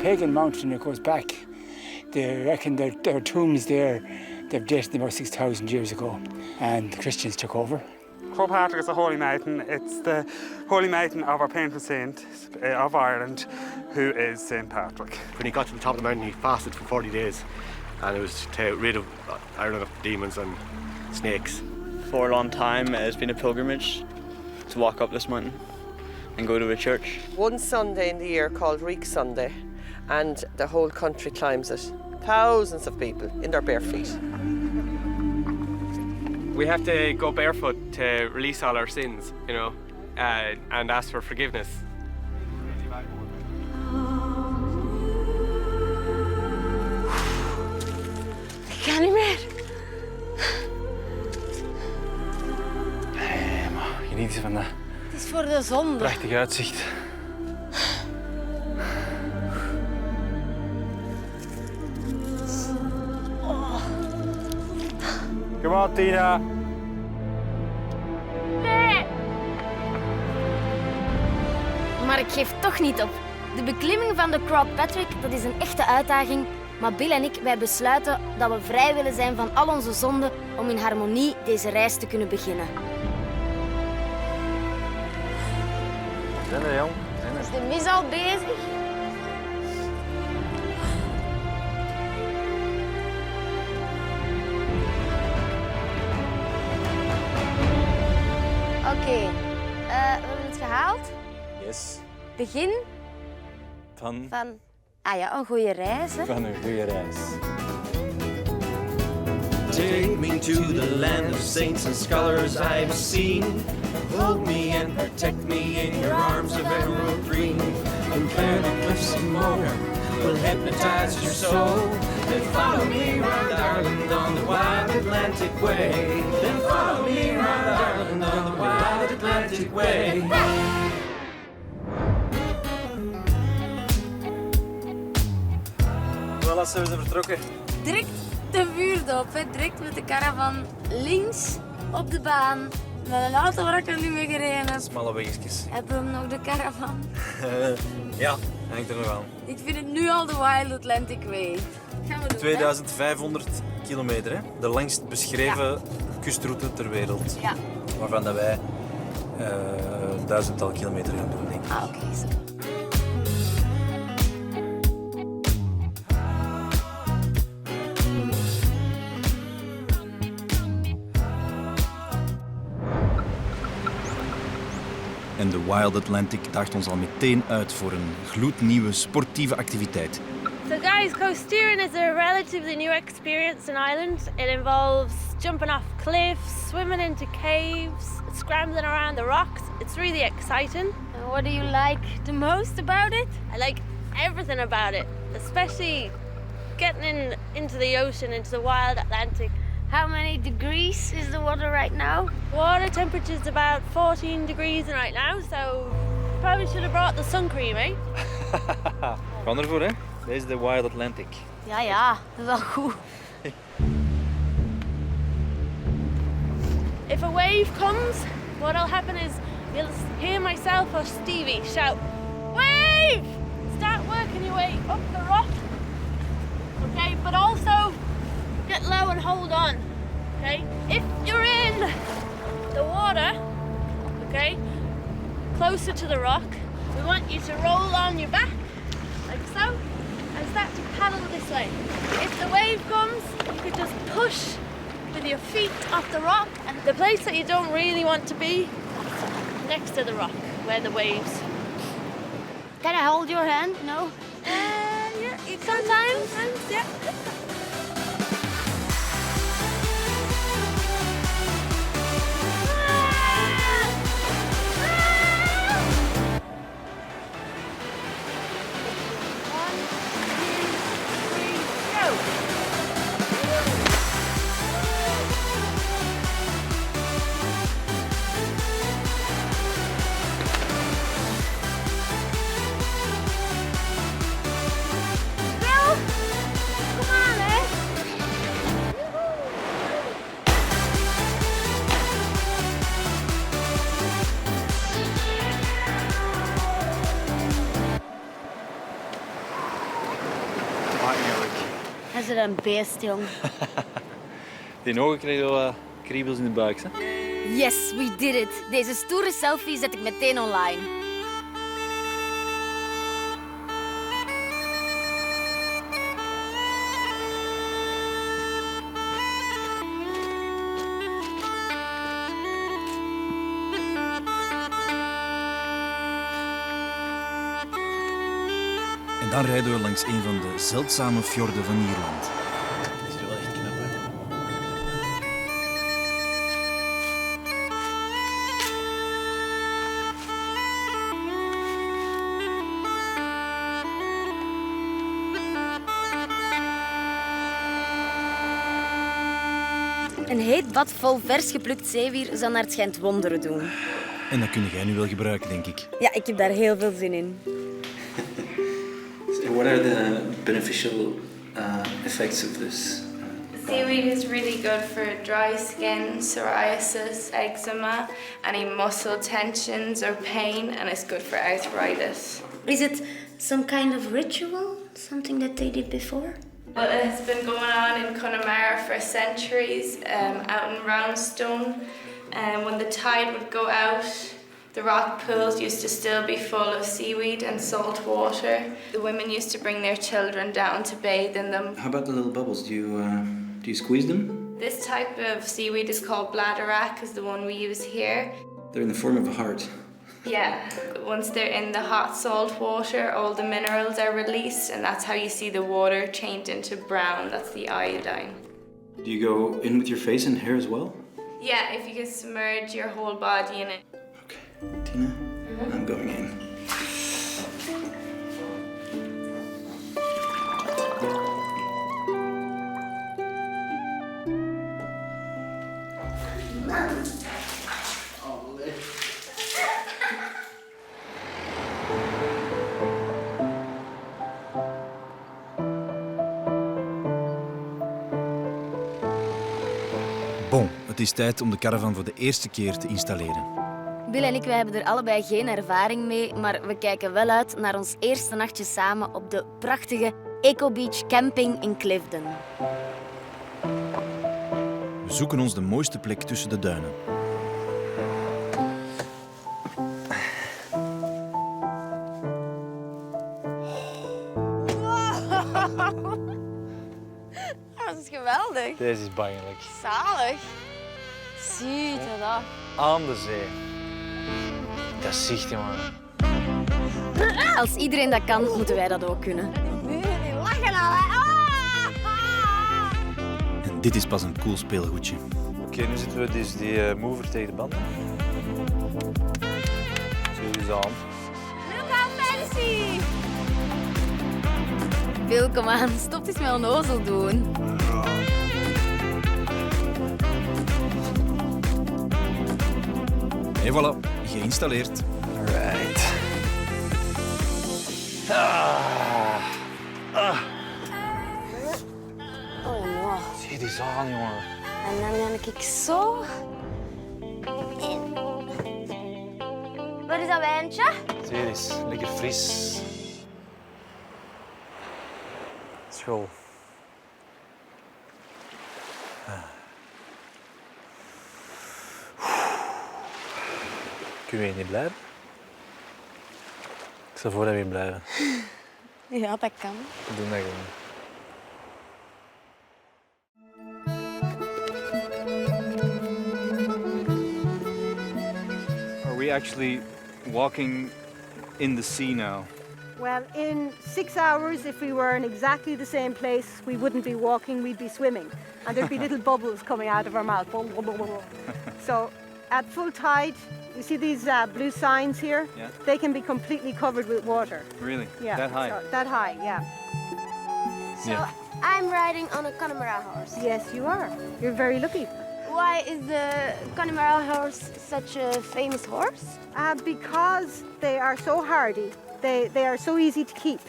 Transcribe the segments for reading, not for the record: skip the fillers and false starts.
pagan mountain. It goes back. They reckon there are tombs there. They've dated about 6,000 years ago, and the Christians took over. Croagh Patrick is a holy mountain. It's the holy mountain of our patron saint of Ireland, who is St. Patrick. When he got to the top of the mountain, he fasted for 40 days, and it was to rid of Ireland of demons and snakes. For a long time, it's been a pilgrimage to walk up this mountain and go to a church. One Sunday in the year called Reek Sunday, and the whole country climbs it. Thousands of people in their bare feet. We have to go barefoot to release all our sins, you know, and ask for forgiveness. Ik kan niet meer. Nee, maar geniet eens van dat Het is voor de zon. prachtig uitzicht. Come on, Tina. Nee! Maar ik geef toch niet op. De beklimming van de Croagh Patrick, dat is een echte uitdaging. Maar Bill en ik, wij besluiten dat we vrij willen zijn van al onze zonden om in harmonie deze reis te kunnen beginnen. Zijn er, jong? Is de mis al bezig? Oké, we hebben het gehaald. Yes. Begin Van Ah ja, een goede reis. Hè? een goede reis. Take me to the land of saints and scholars I've seen. Hold me and protect me in your arms of emerald green. Compare the cliffs of Moher will hypnotize your soul. Then follow me round Ireland on the wild Atlantic way. Then follow me round Ireland on the wild Atlantic way. Voilà, we zijn vertrokken. Direct de vuurdoop, hè. Direct met de caravan links op de baan. Met een auto waar ik er niet meer gereden heb. Smalle weggetjes. Hebben we nog de caravan? Ja, hangt er nog aan. Ik vind het nu al de Wild Atlantic Way. Gaan we doen, 2500 kilometer, hè? De langst beschreven kustroute ter wereld. Ja. Waarvan dat wij duizendtal kilometer gaan doen, denk ik. Ah, oké. En de Wild Atlantic daagt ons al meteen uit voor een gloednieuwe sportieve activiteit. So guys, coasteering is a relatively new experience in Ireland. It involves jumping off cliffs, swimming into caves, scrambling around the rocks. It's really exciting. And what do you like the most about it? I like everything about it, especially getting into the ocean, into the wild Atlantic. How many degrees is the water right now? Water temperature is about 14 degrees right now, so probably should have brought the sun cream, eh? Gaan ervoor, hè? Deze is de Wild Atlantic. Ja, dat is wel goed. If a wave comes, what'll happen is you'll hear myself or Stevie shout, "Wave!" Start working your way up the rock. Okay, but also get low and hold on. Okay? If you're in the water, okay, closer to the rock, we want you to roll on your back, like so, and start to paddle this way. If the wave comes, you could just push with your feet off the rock, and the place that you don't really want to be, next to the rock, where the waves. Can I hold your hand? No? Yeah, sometimes, yeah. eigenlijk. Hij is er een beest, jong. Die ogen krijgen wel kriebels in de buik, hè? Yes, we did it. Deze stoere selfie zet ik meteen online. En dan rijden we langs een van de zeldzame fjorden van Ierland. Dat is hier wel echt knap, hè? Een heet bad vol vers geplukt zeewier zal naar het schijnt wonderen doen. En dat kun jij nu wel gebruiken, denk ik. Ja, ik heb daar heel veel zin in. So what are the beneficial effects of this? Seaweed is really good for dry skin, psoriasis, eczema, any muscle tensions or pain, and it's good for arthritis. Is it some kind of ritual? Something that they did before? Well, it has been going on in Connemara for centuries, out in Roundstone. When the tide would go out, the rock pools used to still be full of seaweed and salt water. The women used to bring their children down to bathe in them. How about the little bubbles? Do you squeeze them? This type of seaweed is called bladderwrack, is the one we use here. They're in the form of a heart. Yeah, once they're in the hot salt water, all the minerals are released, and that's how you see the water change into brown. That's the iodine. Do you go in with your face and hair as well? Yeah, if you can submerge your whole body in it. Tina, I'm going in. Bon, het is tijd om de caravan voor de eerste keer te installeren. Bill en ik wij hebben er allebei geen ervaring mee, maar we kijken wel uit naar ons eerste nachtje samen op de prachtige Eco Beach Camping in Clifden. We zoeken ons de mooiste plek tussen de duinen. Dat is geweldig. Deze is bangelijk. Zalig. Ziet je dat? Aan de zee. Dat is zicht, jongen. Als iedereen dat kan, moeten wij dat ook kunnen. Die lachen al, hè? En dit is pas een cool speelgoedje. Oké, nu zitten we dus die mover tegen de band. Zo eens aan. Look how fancy! Bill, kom aan. Stop eens met onnozel doen. En voilà, geïnstalleerd. Alright. Oh, wow. Zie die aan, jongen. En dan ben ik zo... in. Wat is dat wijntje? Zie eens, lekker fris. School. Kun je niet blijven? Ik stel voor dat we hier blijven. Ja, dat kan. We doen dat gewoon. Are we actually walking in the sea now? Well, in 6 hours, if we were in exactly the same place, we wouldn't be walking, we'd be swimming. And there'd be little bubbles coming out of our mouth. So at full tide, you see these blue signs here? Yeah. They can be completely covered with water. Really? Yeah. That high? So, that high, yeah. So I'm riding on a Connemara horse. Yes, you are. You're very lucky. Why is the Connemara horse such a famous horse? Because they are so hardy. They are so easy to keep.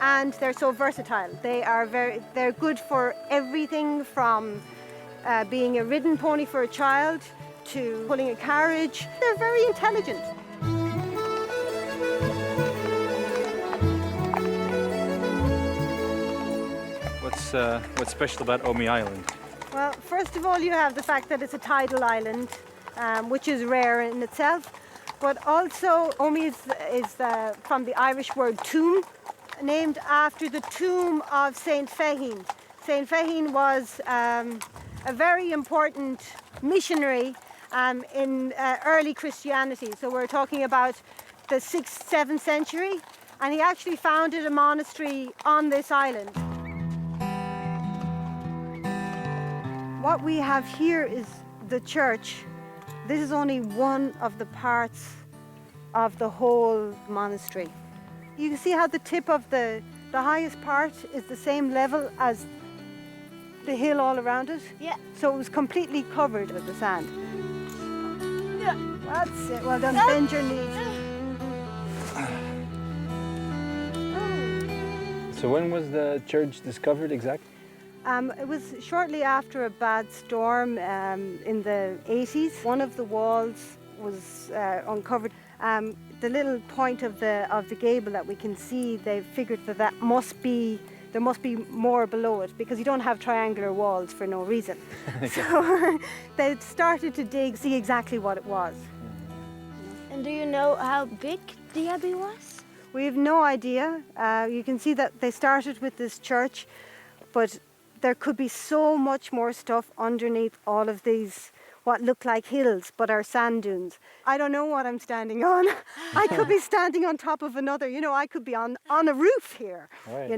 And they're so versatile. They're good for everything from being a ridden pony for a child to pulling a carriage. They're very intelligent. What's special about Omey Island? Well, first of all, you have the fact that it's a tidal island, which is rare in itself. But also, Omey is from the Irish word tomb, named after the tomb of Saint Fehim. Saint Fehim was a very important missionary in early Christianity. So we're talking about the 6th, 7th century. And he actually founded a monastery on this island. What we have here is the church. This is only one of the parts of the whole monastery. You can see how the tip of the highest part is the same level as the hill all around it. Yeah. So it was completely covered with the sand. Yeah. That's it. Well done. Bend your knees. So when was the church discovered exactly? It was shortly after a bad storm in the 80s. One of the walls was uncovered. The little point of the gable that we can see, they figured that there must be more below it, because you don't have triangular walls for no reason. So they started to dig, see exactly what it was. And do you know how big the abbey was? We have no idea. You can see that they started with this church, but there could be so much more stuff underneath all of these, what look like hills, but are sand dunes. I don't know what I'm standing on. I could be standing on top of another, I could be on a roof here. Right.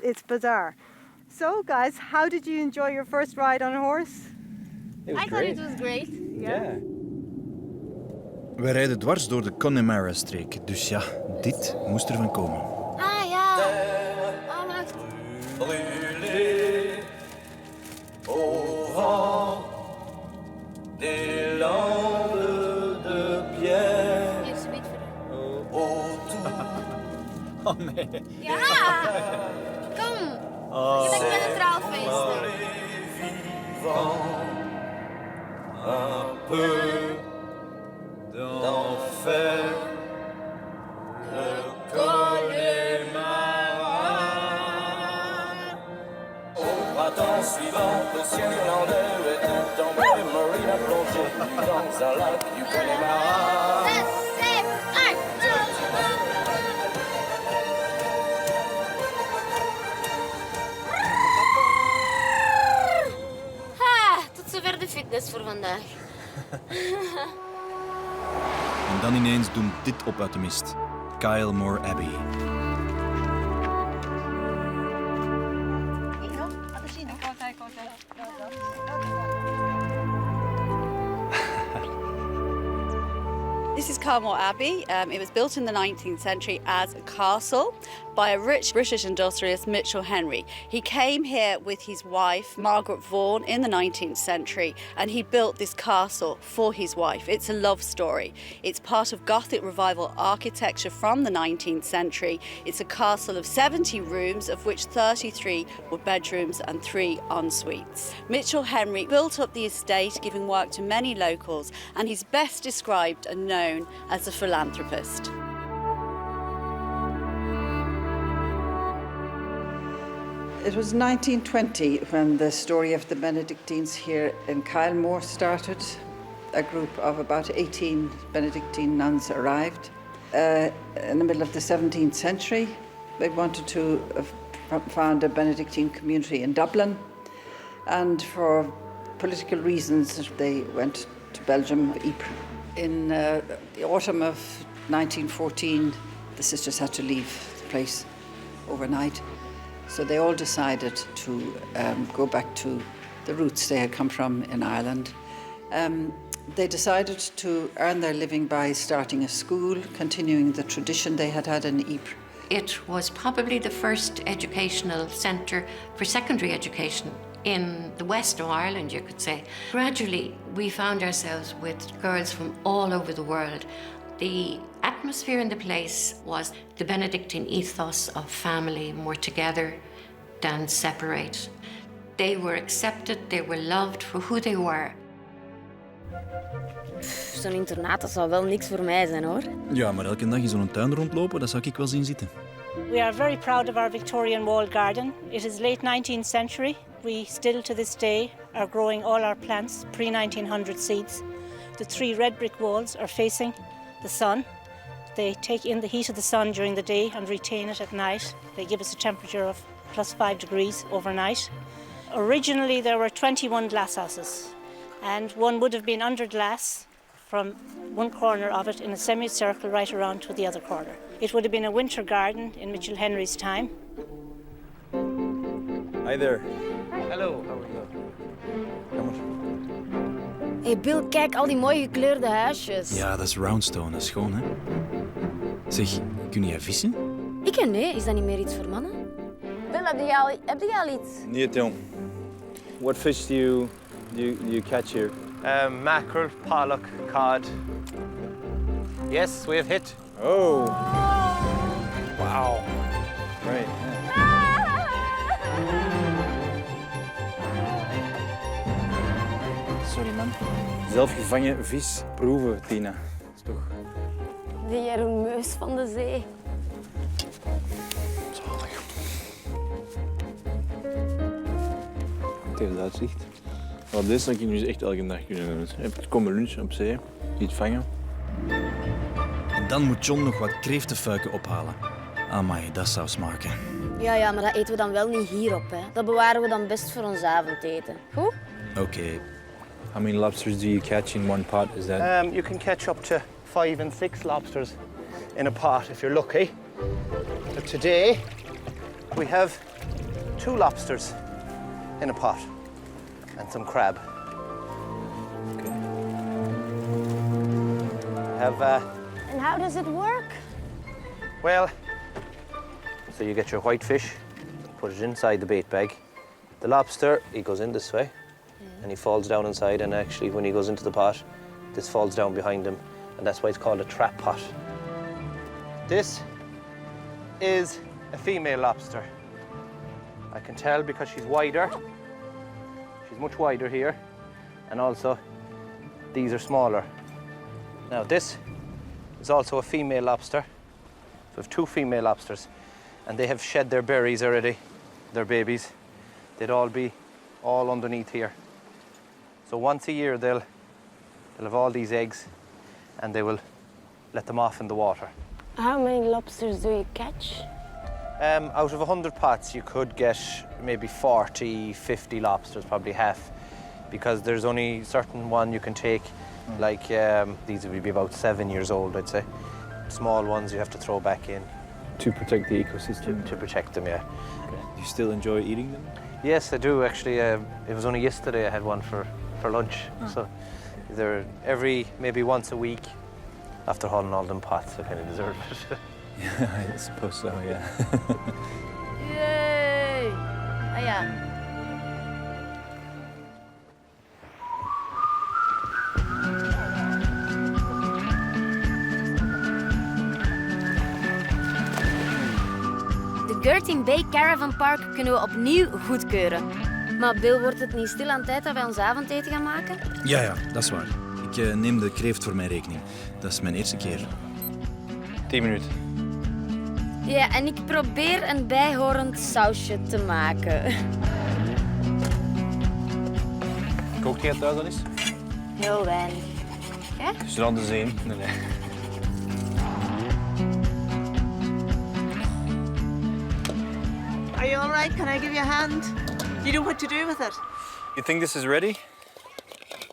It's bizarre. So guys, how did you enjoy your first ride on a horse? I thought it was great. Yeah. We rijden dwars door de Connemara-streek, dus ja, dit moest ervan komen. Ah ja. Oh, wacht. Brûlé au vent des landes de pierre autour. Oh nee. Ja! Kom! Je bent met een trouwfeest. Un peu d'enfer, le Connemara. Au printemps suivant, le ciel irlandais était en bleu, Marina plongée dans un lac du Connemara. 6, 7, 8. Tot zover de fitness voor vandaag. En dan ineens doemt dit op uit de mist. Kylemore Abbey. This is Kylemore Abbey. It was built in the 19th century as a castle by a rich British industrialist, Mitchell Henry. He came here with his wife, Margaret Vaughan, in the 19th century, and he built this castle for his wife. It's a love story. It's part of Gothic Revival architecture from the 19th century. It's a castle of 70 rooms, of which 33 were bedrooms and 3 en-suites. Mitchell Henry built up the estate, giving work to many locals, and he's best described and known as a philanthropist. It was 1920 when the story of the Benedictines here in Kylemore started. A group of about 18 Benedictine nuns arrived. In the middle of the 17th century, they wanted to found a Benedictine community in Dublin, and for political reasons they went to Belgium, Ypres. In the autumn of 1914, the sisters had to leave the place overnight, so they all decided to go back to the roots they had come from in Ireland. They decided to earn their living by starting a school, continuing the tradition they had had in Ypres. It was probably the first educational centre for secondary education in the west of Ireland, you could say. Gradually, we found ourselves with girls from all over the world. The atmosphere in the place was the Benedictine ethos of family, more together than separate. They were accepted, they were loved for who they were. Zo'n internaat, dat zou wel niks voor mij zijn, hoor. Ja, maar elke dag in zo'n tuin rondlopen, dat zou ik wel zien zitten. We are very proud of our Victorian walled garden. It is late 19th century. We still to this day are growing all our plants, pre-1900 seeds. The 3 red brick walls are facing the sun. They take in the heat of the sun during the day and retain it at night. They give us a temperature of +5 degrees overnight. Originally there were 21 glasshouses, and one would have been under glass from one corner of it in a semicircle right around to the other corner. It would have been a winter garden in Mitchell Henry's time. Hi there. Hello. Hey Bill, kijk al die mooie gekleurde huisjes. Ja, dat is Roundstone, dat is schoon, hè? Zeg, kun jij vissen? Ik nee, is dat niet meer iets voor mannen? Bill, heb je al iets? Niet, jong. What fish do you catch here? Mackerel, pollock, cod. Yes, we have hit. Oh. Wow. Right. Sorry, man. Zelf gevangen vis proeven, Tina. Dat is toch... De Jeromeus van de zee. Zalig. Het heeft uitzicht. Maar dit zou ik nu echt elke dag kunnen doen. Ik kom lunchen op zee, iets vangen. En dan moet John nog wat kreeftenfuiken ophalen. Amai, dat zou smaken. Ja, maar dat eten we dan wel niet hierop, hè. Dat bewaren we dan best voor ons avondeten. Goed? Oké. How many lobsters do you catch in one pot? Is that? You can catch up to 5 and 6 lobsters in a pot if you're lucky. But today we have 2 lobsters in a pot and some crab. Okay. And how does it work? Well, so you get your white fish, put it inside the bait bag. The lobster, he goes in this way, and he falls down inside, and actually when he goes into the pot, this falls down behind him, and that's why it's called a trap pot. This is a female lobster. I can tell because she's wider. She's much wider here, and also these are smaller. Now this is also a female lobster. So we have 2 female lobsters, and they have shed their berries already, their babies. They'd all be all underneath here. So once a year they'll have all these eggs, and they will let them off in the water. How many lobsters do you catch? Out of 100 pots, you could get maybe 40, 50 lobsters, probably half, because there's only certain one you can take, like these would be about 7 years old, I'd say. Small ones you have to throw back in. To protect the ecosystem? To protect them, yeah. Okay. Do you still enjoy eating them? Yes, I do, actually. It was only yesterday I had one for lunch. So they're maybe once a week, after hauling all them pots, I kind of deserve it. Yeah, I suppose so, yeah. Yay! Ah ja. De Gertin Bay Caravan Park kunnen we opnieuw goedkeuren. Maar Bill, wordt het niet stil aan tijd dat wij ons avondeten gaan maken? Ja, dat is waar. Ik neem de kreeft voor mijn rekening. Dat is mijn eerste keer. 10 minuten. Ja, en ik probeer een bijhorend sausje te maken. Kookt jij het thuis al eens? Heel weinig. Ja? Strand de zee. Nee. Are you all right? Can I give you a hand? Do you know what to do with it? You think this is ready?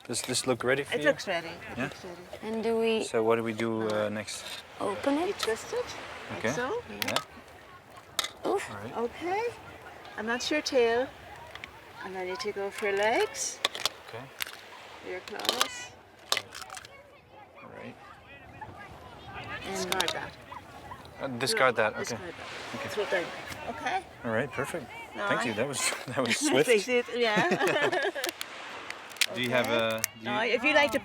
Does this look ready for you? It looks ready. Yeah? Looks ready. And do we... So what do we do next? Open it? You twist it, Okay. like so. Yeah. Oof. All right. Okay. And that's your tail. And then you take off your legs, Okay. your claws. All right. Discard that. Discard that. Okay. Discard that. Okay. Throw it down. Okay. All right. Perfect. All Thank right. you. That was swift. That's it, yeah. Do you have a? No, if you like to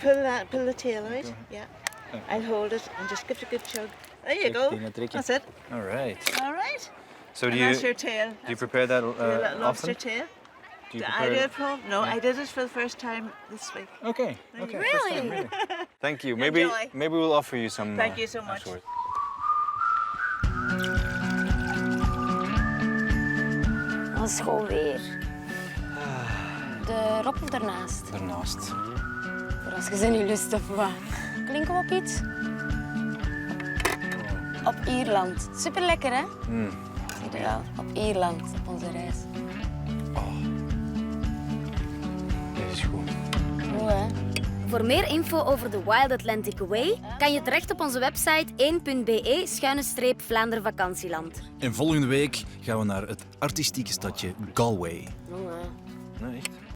pull the tail out, Go. yeah. Okay. I'll hold it and just give it a good chug. There you Kijk, go. Tina, trek je. That's it. All right. All right. So And do you that's your tail. do you prepare that Your lobster often? tail. Do you I prepare did it? it no, I did it for the first time this week. Okay. There you Okay. go. First time, really. Thank you. Maybe Enjoy. maybe we'll offer you some. Thank you so much. afterwards. een schoon weer. De Rob of daarnaast? Daarnaast. Voor als je ze niet lust of wat. Klinken we op iets? Op Ierland. Super lekker, hè? Zie je wel? Op Ierland, op onze reis. Dat is goed. Goed, hè? Voor meer info over de Wild Atlantic Way kan je terecht op onze website 1.be/Vlaanderen Vakantieland. En volgende week gaan we naar het artistieke stadje Galway. Jongen. Nee, echt?